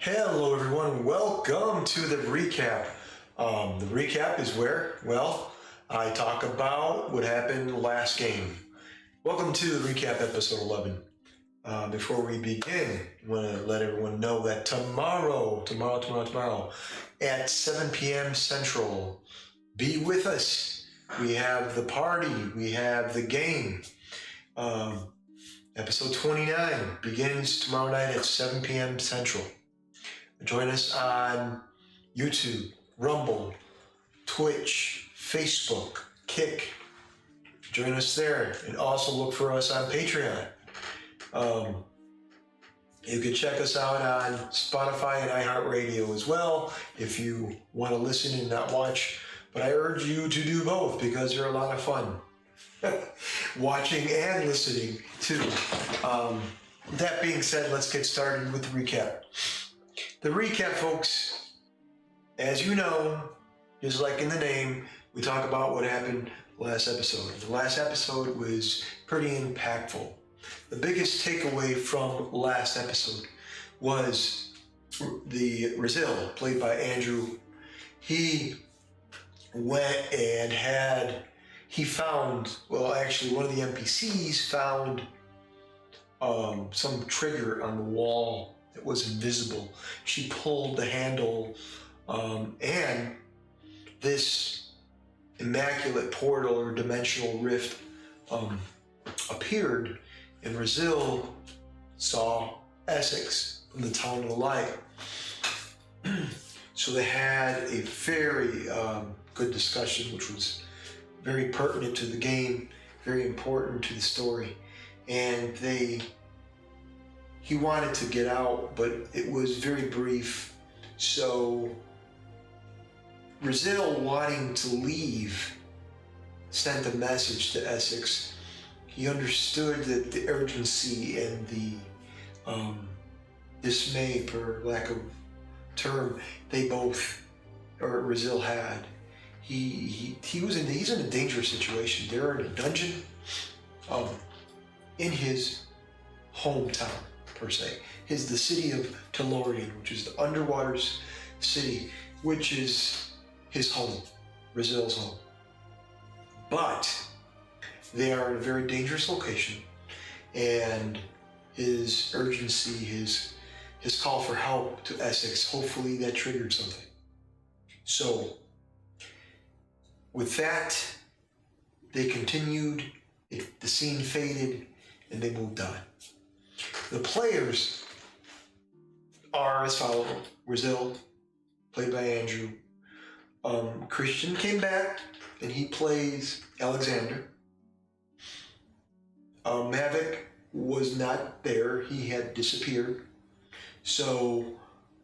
Hello everyone, welcome to the recap. The recap is where, I talk about what happened last game. Welcome to the recap episode 11. Before we begin, I want to let everyone know that tomorrow at 7 p.m. Central, be with us. We have the party, we have the game. Episode 29 begins tomorrow night at 7 p.m. Central. Join us on YouTube, Rumble, Twitch, Facebook, Kick. Join us there, and also look for us on Patreon. You can check us out on Spotify and iHeartRadio as well if you want to listen and not watch. But I urge you to do both because they're a lot of fun. Watching and listening too. That being said, let's get started with the recap. The recap, folks, as you know, just like in the name, we talk about what happened last episode. The last episode was pretty impactful. The biggest takeaway from last episode was the Brazil, played by Andrew. He went and one of the NPCs found some trigger on the wall that was invisible. She pulled the handle, and this immaculate portal or dimensional rift appeared, and Brazil saw Essex from the Town of the Light. So they had a very good discussion, which was very pertinent to the game, very important to the story, and he wanted to get out, but it was very brief. So Brazil, wanting to leave, sent a message to Essex. He understood that the urgency and the dismay, per lack of term, Brazil had. He's in a dangerous situation. They're in a dungeon in his hometown, per se. The city of Tellurian, which is the underwater city, which is his home, Brazil's home. But they are in a very dangerous location, and his urgency, his call for help to Essex, hopefully that triggered something. So with that, they continued, the scene faded, and they moved on. The players are as follows. Brazil, played by Andrew. Christian came back, and he plays Alexander. Mavic was not there. He had disappeared. So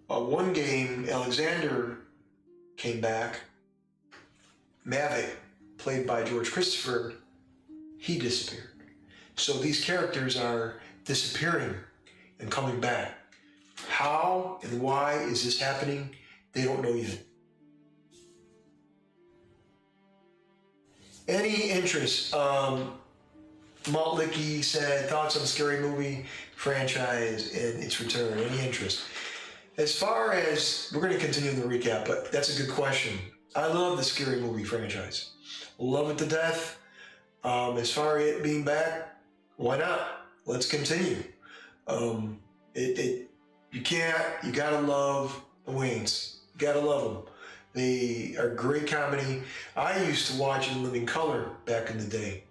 one game, Alexander came back. Mavic, played by George Christopher, he disappeared. So these characters are disappearing and coming back. How and why is this happening? They don't know yet. Any interest? Maltlicky said, thoughts on the Scary Movie franchise and its return. Any interest? As far as, we're going to continue in the recap, but that's a good question. I love the Scary Movie franchise. Love it to death. As far as it being back, why not? Let's continue. You gotta love the Wayans. You gotta love them. They are great comedy. I used to watch in living color back in the day.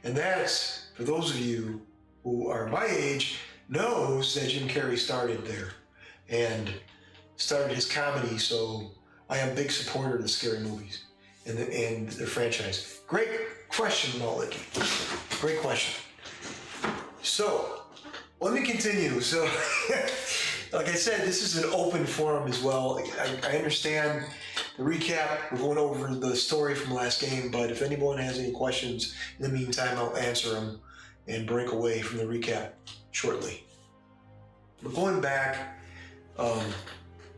And that's, for those of you who are my age, knows that Jim Carrey started there and started his comedy. So I am a big supporter of the Scary Movies and the franchise. Great question, Maltlicky. Great question. So, let me continue. So, like I said, this is an open forum as well. I understand the recap. We're going over the story from last game, but if anyone has any questions, in the meantime, I'll answer them and break away from the recap shortly. We're going back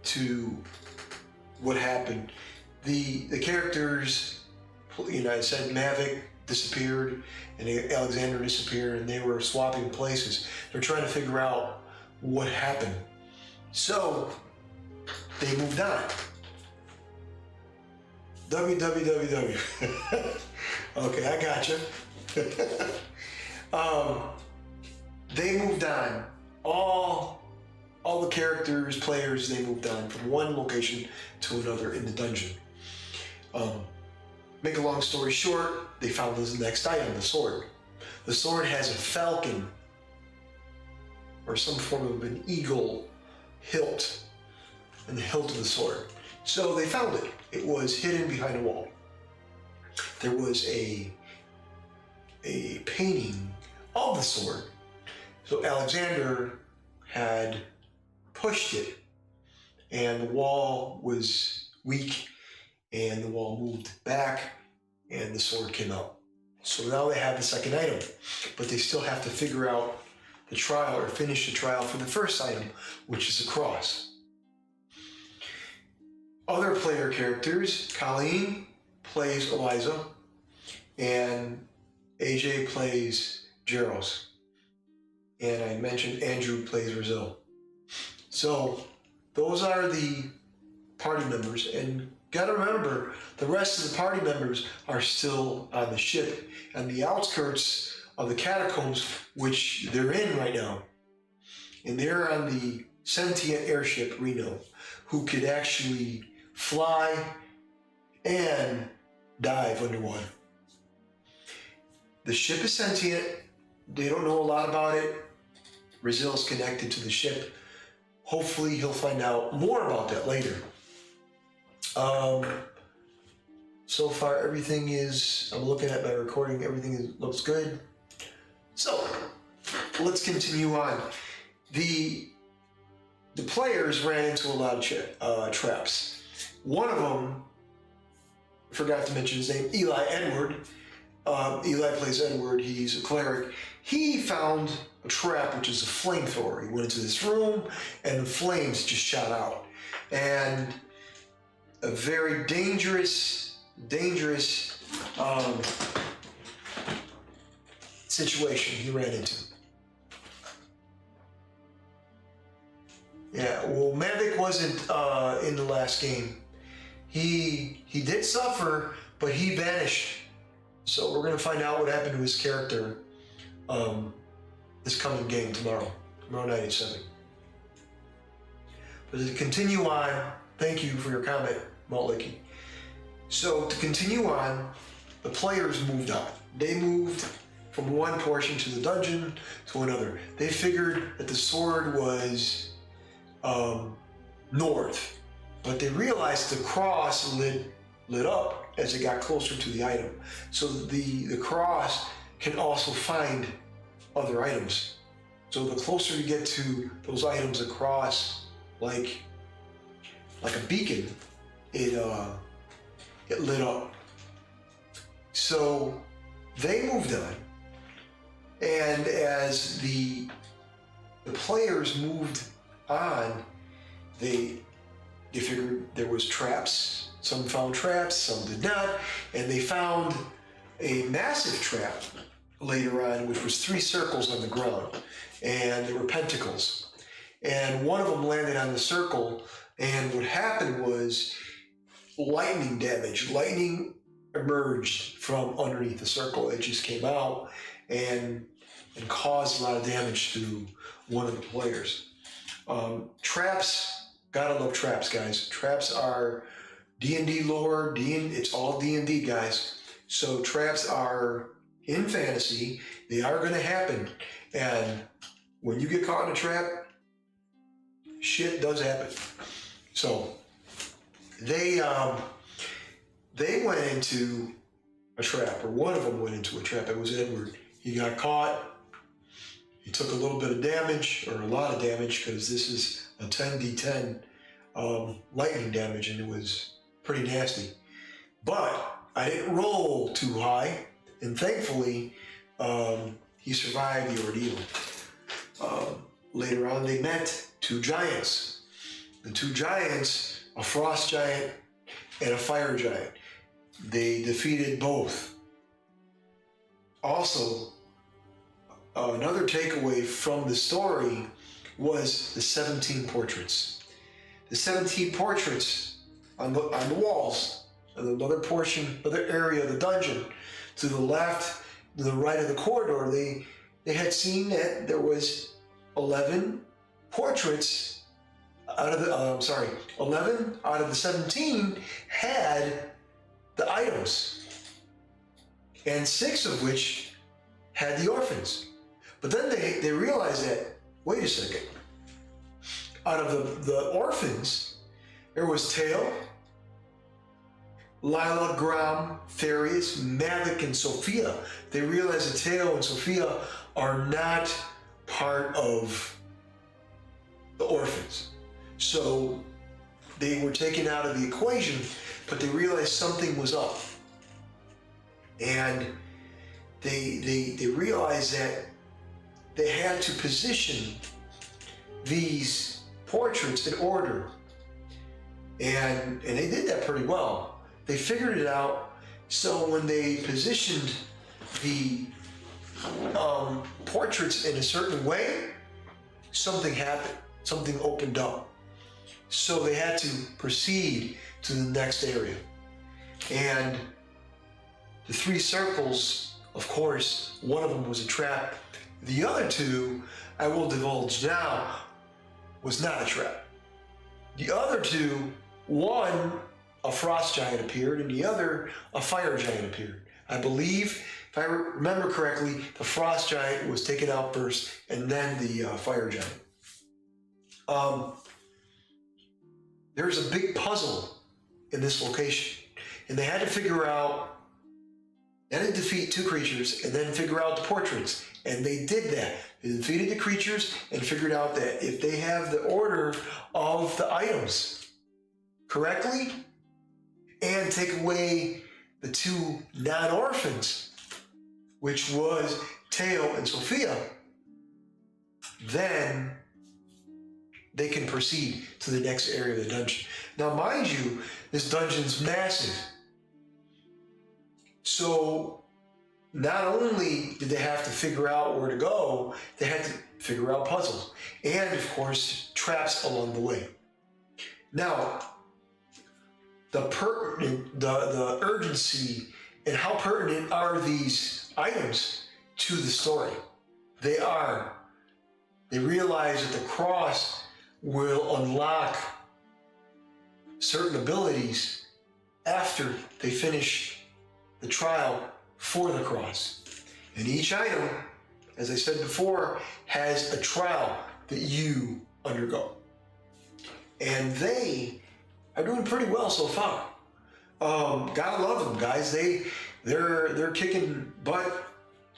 to what happened. The characters, I said Mavic disappeared and Alexander disappeared, and they were swapping places. They're trying to figure out what happened. So they moved on. www. Okay, I gotcha. They moved on. All the characters, players, they moved on from one location to another in the dungeon. Make a long story short, they found the next item, the sword. The sword has a falcon or some form of an eagle hilt in the hilt of the sword. So they found it. It was hidden behind a wall. There was a painting of the sword. So Alexander had pushed it, and the wall was weak, and the wall moved back, and the sword came out. So now they have the second item, but they still have to figure out the trial or finish the trial for the first item, which is a cross. Other player characters, Colleen plays Eliza, and AJ plays Jaros. And I mentioned Andrew plays Brazil. So those are the party members, and gotta remember, the rest of the party members are still on the ship and the outskirts of the catacombs, which they're in right now. And they're on the sentient airship Reno, who could actually fly and dive underwater. The ship is sentient. They don't know a lot about it. Brazil's connected to the ship. Hopefully he'll find out more about that later. So far everything is, I'm looking at my recording, looks good. So let's continue on. The players ran into a lot of traps. One of them, I forgot to mention his name, Eli Edward. Eli plays Edward, he's a cleric. He found a trap, which is a flamethrower. He went into this room and the flames just shot out. And a very dangerous situation he ran into. Yeah, well, Mavic wasn't in the last game. He did suffer, but he vanished. So we're gonna find out what happened to his character this coming game tomorrow night at 7. But to continue on, thank you for your comment, Maltlicky. So to continue on, the players moved on. They moved from one portion to the dungeon to another. They figured that the sword was north, but they realized the cross lit up as it got closer to the item. So the cross can also find other items. So the closer you get to those items across, like a beacon, it lit up. So they moved on, and as the players moved on, they figured there was traps. Some found traps, some did not, and they found a massive trap later on, which was 3 circles on the ground, and there were pentacles. And one of them landed on the circle, and what happened was lightning damage. Lightning emerged from underneath the circle. It just came out and caused a lot of damage to one of the players. Traps, gotta love traps, guys. Traps are D&D lore, it's all D&D, guys. So traps are in fantasy, they are gonna happen. And when you get caught in a trap, shit does happen. So they went into a trap, or one of them went into a trap. It was Edward. He got caught. He took a little bit of damage, or a lot of damage, because this is a 10d10 lightning damage, and it was pretty nasty. But I didn't roll too high, and thankfully he survived the ordeal. Later on, they met 2 giants. The 2 giants, a frost giant and a fire giant. They defeated both. Also, another takeaway from the story was the 17 portraits. the 17 portraits on the walls, and another portion, other area of the dungeon. To the left, to the right of the corridor, they had seen that there was 11 portraits out of the 11 out of the 17 had the items, and 6 of which had the orphans. But then they realized that, wait a second, out of the orphans, there was Tail, Lila, Gram, Therius, Mavic, and Sophia. They realized that Tail and Sophia are not part of the orphans. So they were taken out of the equation, but they realized something was up. And they realized that they had to position these portraits in order. And they did that pretty well. They figured it out. So when they positioned the portraits in a certain way, something happened. Something opened up. So they had to proceed to the next area. And the 3 circles, of course, one of them was a trap. The other 2, I will divulge now, was not a trap. The other 2, one, a frost giant appeared, and the other, a fire giant appeared. I believe, if I remember correctly, the frost giant was taken out first, and then the fire giant. There's a big puzzle in this location, and they had to figure out, they had to defeat 2 creatures, and then figure out the portraits, and they did that. They defeated the creatures and figured out that if they have the order of the items correctly, and take away the 2 non-orphans, which was Tail and Sophia, then they can proceed to the next area of the dungeon. Now, mind you, this dungeon's massive. So not only did they have to figure out where to go, they had to figure out puzzles. And, of course, traps along the way. Now, the urgency and how pertinent are these items to the story? They are. They realize that the cross will unlock certain abilities after they finish the trial for the cross. And each item, as I said before, has a trial that you undergo. And they are doing pretty well so far. Gotta love them, guys. They're kicking butt.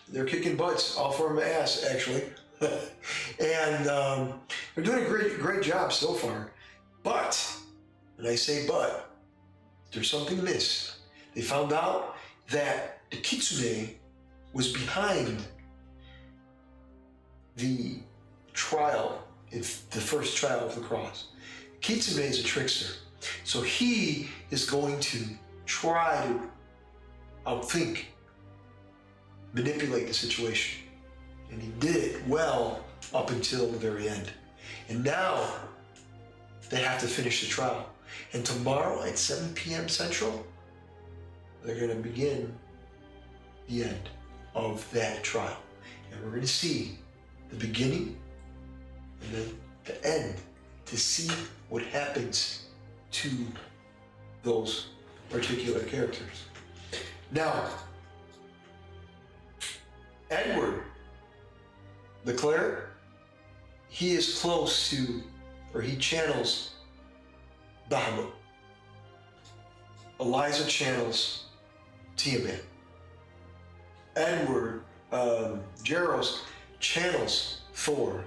They're kicking butts all for my ass, actually. And they're doing a great job so far. But, and I say but, there's something amiss. They found out that the Kitsune was behind the trial, the first trial of the cross. Kitsune is a trickster. So he is going to try to outthink, manipulate the situation. And he did it well up until the very end. And now they have to finish the trial. And tomorrow at 7 p.m. Central, they're going to begin the end of that trial. And we're going to see the beginning and then the end to see what happens to those particular characters. Now, Edward, the cleric, he is close to, or he channels Bahamut. Eliza channels Tiamat. Edward, Jaros channels Thor.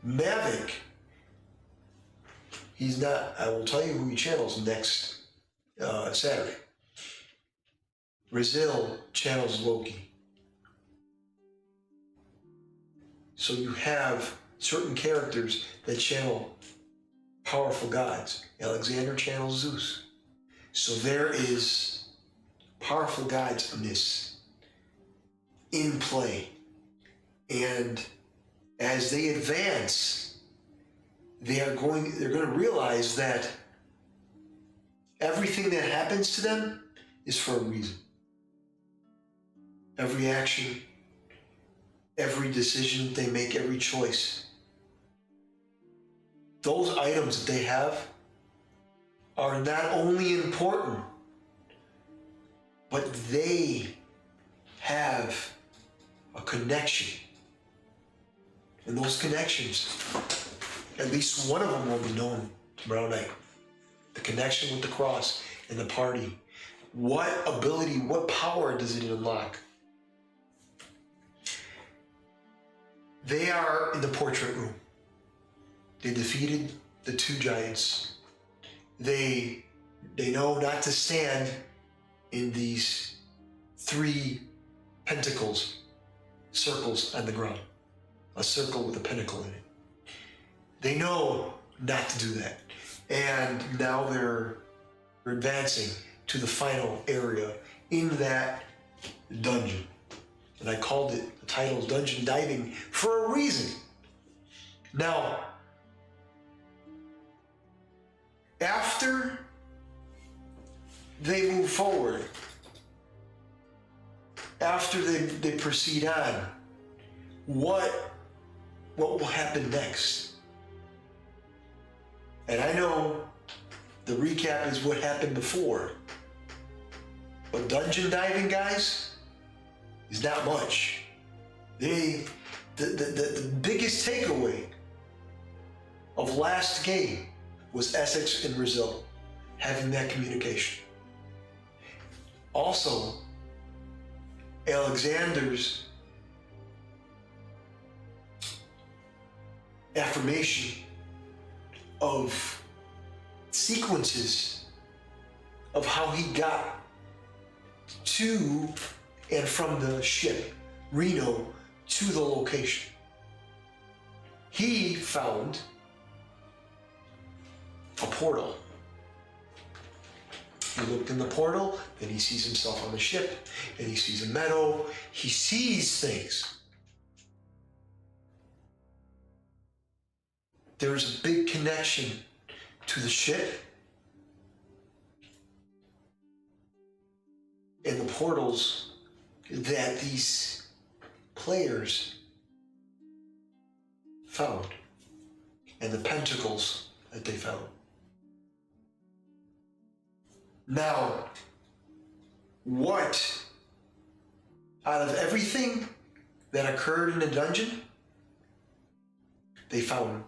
Mavic, he's not, I will tell you who he channels next Saturday. Brazil channels Loki. So you have certain characters that channel powerful gods. Alexander channels Zeus. So there is powerful gods in this, in play. And as they advance they're going to realize that everything that happens to them is for a reason. Every action, every decision they make, every choice. Those items that they have are not only important, but they have a connection. And those connections, at least one of them will be known tomorrow night. The connection with the cross and the party. What ability, what power does it unlock? They are in the portrait room. They defeated the two giants. They know not to stand in these three pentacles, circles on the ground. A circle with a pentacle in it. They know not to do that. And now they're advancing to the final area in that dungeon. And I called it, the title is Dungeon Diving, for a reason. Now, after they move forward, after they proceed on, what will happen next? And I know the recap is what happened before, but dungeon diving, guys, is not much. The biggest takeaway of last game was Essex and Brazil having that communication. Also, Alexander's affirmation of sequences of how he got to and from the ship, Reno, to the location. He found a portal. He looked in the portal, then he sees himself on the ship, and he sees a meadow. He sees things. There's a big connection to the ship and the portals that these players found, and the pentacles that they found. Now, what, out of everything that occurred in the dungeon, they found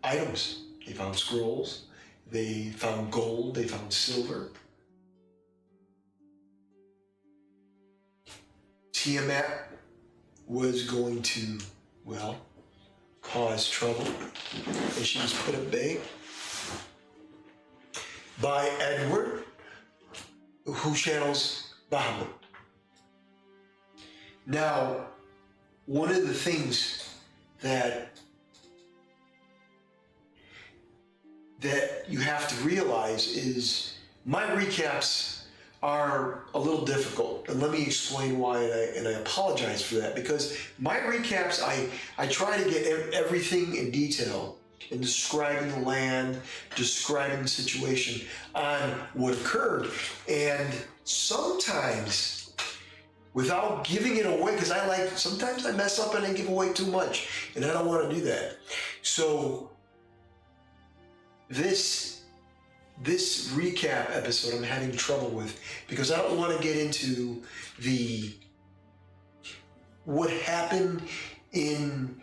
items. They found scrolls, they found gold, they found silver. Tiamat was going to, well, cause trouble, and she was put at bay by Edward, who channels Bahamut. Now, one of the things that you have to realize is my recaps are a little difficult, and let me explain why, and I apologize for that, because my recaps, I try to get everything in detail in describing the land, describing the situation on what occurred, and sometimes without giving it away, because sometimes I mess up and I give away too much, and I don't want to do that. So this recap episode I'm having trouble with, because I don't want to get into what happened in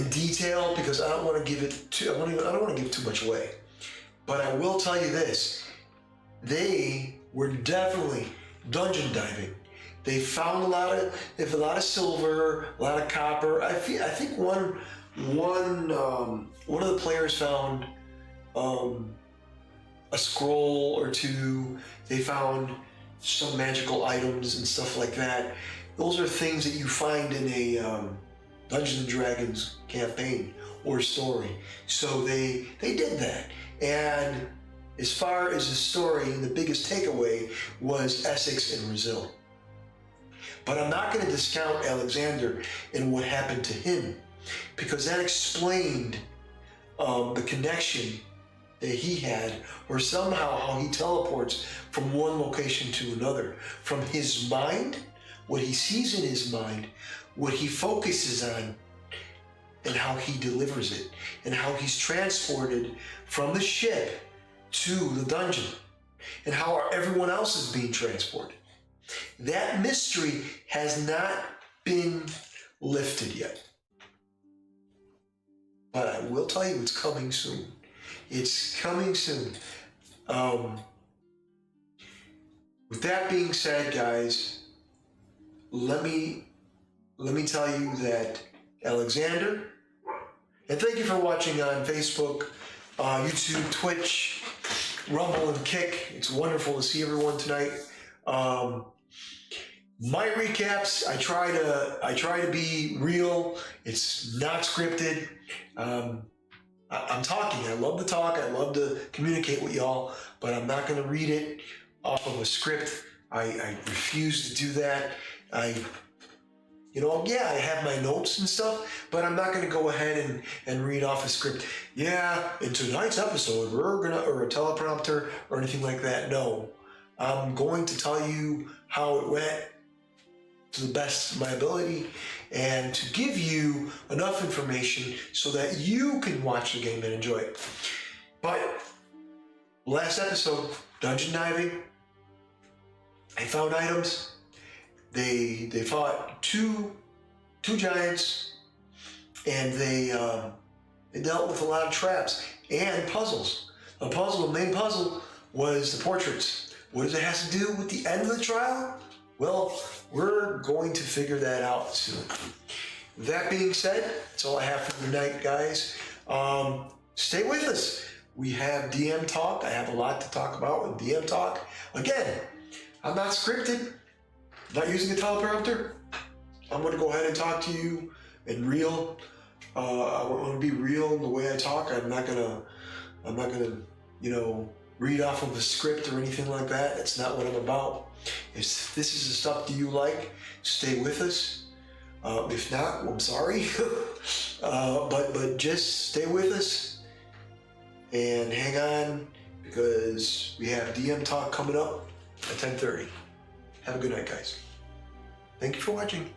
detail, because I don't want to give I don't want to give too much away. But I will tell you this: they were definitely dungeon diving. They found a lot of silver, a lot of copper. I think one of the players found a scroll or two. They found some magical items and stuff like that. Those are things that you find in a Dungeons and Dragons campaign or story. So they did that. And as far as the story, the biggest takeaway was Essex and Brazil. But I'm not going to discount Alexander and what happened to him. because that explained the connection that he had, or somehow how he teleports from one location to another, from his mind, what he sees in his mind, what he focuses on, and how he delivers it, and how he's transported from the ship to the dungeon, and how everyone else is being transported. That mystery has not been lifted yet. But I will tell you, it's coming soon. It's coming soon. With that being said, guys, let me tell you that Alexander, and thank you for watching on Facebook, YouTube, Twitch, Rumble, and Kick. It's wonderful to see everyone tonight. My recaps, I try to be real. It's not scripted. I'm talking. I love to talk. I love to communicate with y'all, but I'm not going to read it off of a script. I refuse to do that. I have my notes and stuff, but I'm not going to go ahead and read off a script. Yeah, in tonight's episode, or a teleprompter or anything like that. No, I'm going to tell you how it went to the best of my ability, and to give you enough information so that you can watch the game and enjoy it. But last episode, dungeon diving, I found items. They fought two giants, and they dealt with a lot of traps and puzzles. The main puzzle was the portraits. What does it have to do with the end of the trial? Well, we're going to figure that out soon. With that being said, that's all I have for tonight, guys. Stay with us. We have DM Talk. I have a lot to talk about with DM Talk. Again, I'm not scripted. I'm not using a teleprompter. I'm going to go ahead and talk to you in real. I want to be real in the way I talk. I'm not gonna, read off of a script or anything like that. That's not what I'm about. If this is the stuff that you like, stay with us. If not, well, I'm sorry. but just stay with us and hang on, because we have DM Talk coming up at 10:30. Have a good night, guys. Thank you for watching.